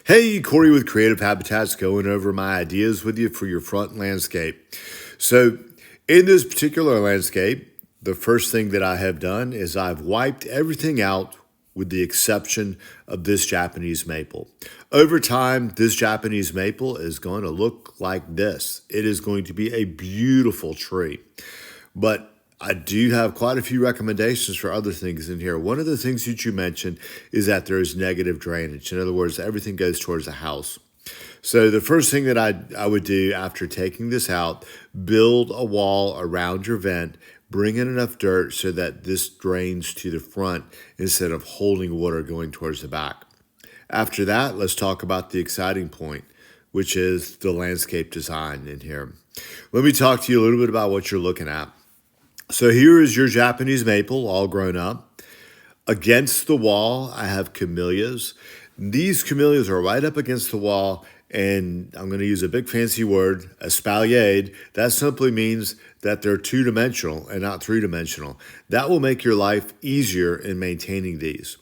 Hey, Corey with Creative Habitats going over my ideas with you for your front landscape. So, in this particular landscape, the first thing that I have done is I've wiped everything out with the exception of this Japanese maple. Over time, this Japanese maple is going to look like this. It is going to be a beautiful tree. But I do have quite a few recommendations for other things in here. One of the things that you mentioned is that there is negative drainage. In other words, everything goes towards the house. So the first thing that I would do after taking this out, build a wall around your vent, bring in enough dirt so that this drains to the front instead of holding water going towards the back. After that, let's talk about the exciting point, which is the landscape design in here. Let me talk to you a little bit about what you're looking at. So here is your Japanese maple all grown up. Against the wall, I have camellias. These camellias are right up against the wall, and I'm going to use a big fancy word, espaliered. That simply means that they're two-dimensional and not three-dimensional. That will make your life easier in maintaining these.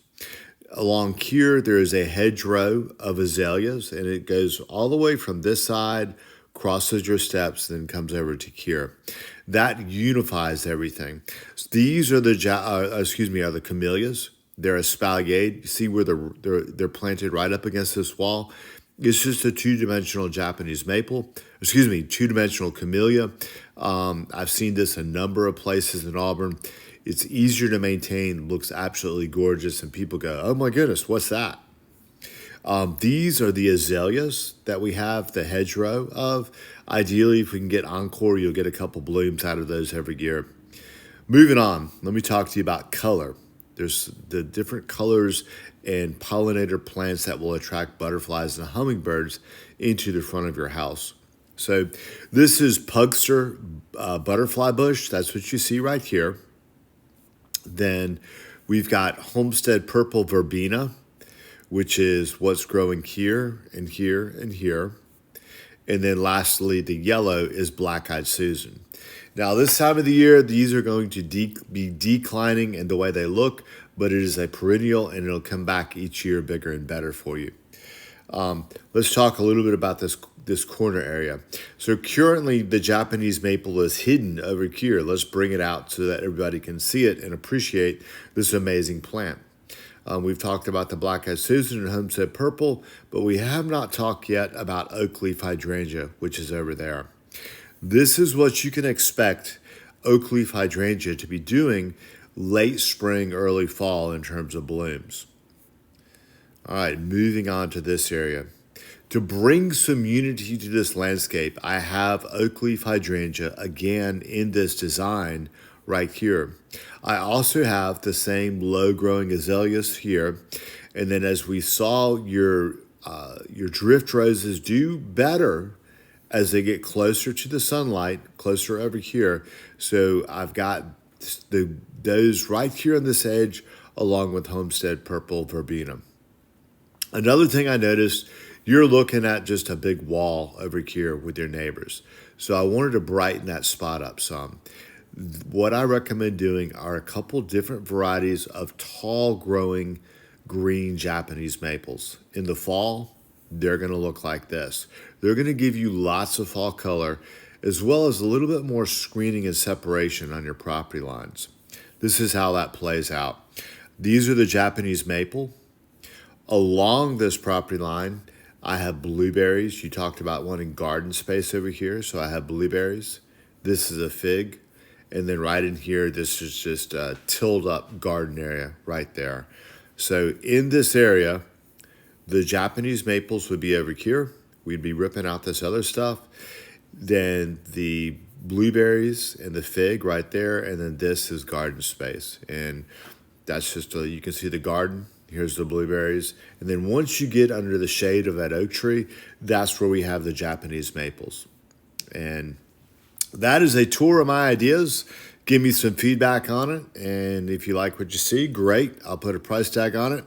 Along here, there is a hedgerow of azaleas, and it goes all the way from this side, crosses your steps, then comes over to here. That unifies everything. These are the camellias. They're espaliered. You see where they're planted right up against this wall. It's just a two-dimensional Japanese maple. Two-dimensional camellia. I've seen this a number of places in Auburn. It's easier to maintain, looks absolutely gorgeous, and people go, "Oh my goodness, what's that?" These are the azaleas that we have the hedgerow of. Ideally, if we can get encore, you'll get a couple blooms out of those every year. Moving on, let me talk to you about color. There's the different colors and pollinator plants that will attract butterflies and hummingbirds into the front of your house. So this is Pugster butterfly bush. That's what you see right here. Then we've got Homestead purple verbena, which is what's growing here and here and here. And then lastly, the yellow is black-eyed Susan. Now, this time of the year, these are going to be declining in the way they look, but it is a perennial and it'll come back each year bigger and better for you. Let's talk a little bit about this corner area. So currently, the Japanese maple is hidden over here. Let's bring it out so that everybody can see it and appreciate this amazing plant. We've talked about the black-eyed Susan and Homestead purple, but we have not talked yet about oak leaf hydrangea, which is over there. This is what you can expect oak leaf hydrangea to be doing late spring, early fall in terms of blooms. All right, moving on to this area. To bring some unity to this landscape, I have oak leaf hydrangea again in this design right here. I also have the same low-growing azaleas here, and then as we saw, your drift roses do better as they get closer to the sunlight, closer over here. So I've got those right here on this edge, along with Homestead purple verbena. Another thing I noticed, you're looking at just a big wall over here with your neighbors. So I wanted to brighten that spot up some. What I recommend doing are a couple different varieties of tall growing green Japanese maples. In the fall, they're going to look like this. They're going to give you lots of fall color as well as a little bit more screening and separation on your property lines. This is how that plays out. These are the Japanese maple. Along this property line, I have blueberries. You talked about wanting garden space over here, so I have blueberries. This is a fig. And then right in here, this is just a tilled up garden area right there. So in this area, the Japanese maples would be over here. We'd be ripping out this other stuff. Then the blueberries and the fig right there. And then this is garden space. And that's just, you can see the garden. Here's the blueberries. And then once you get under the shade of that oak tree, that's where we have the Japanese maples. And that is a tour of my ideas. Give me some feedback on it. And if you like what you see, great. I'll put a price tag on it.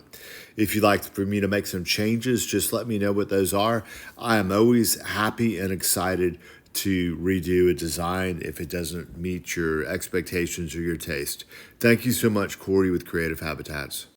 If you'd like for me to make some changes, just let me know what those are. I am always happy and excited to redo a design if it doesn't meet your expectations or your taste. Thank you so much, Corey with Creative Habitats.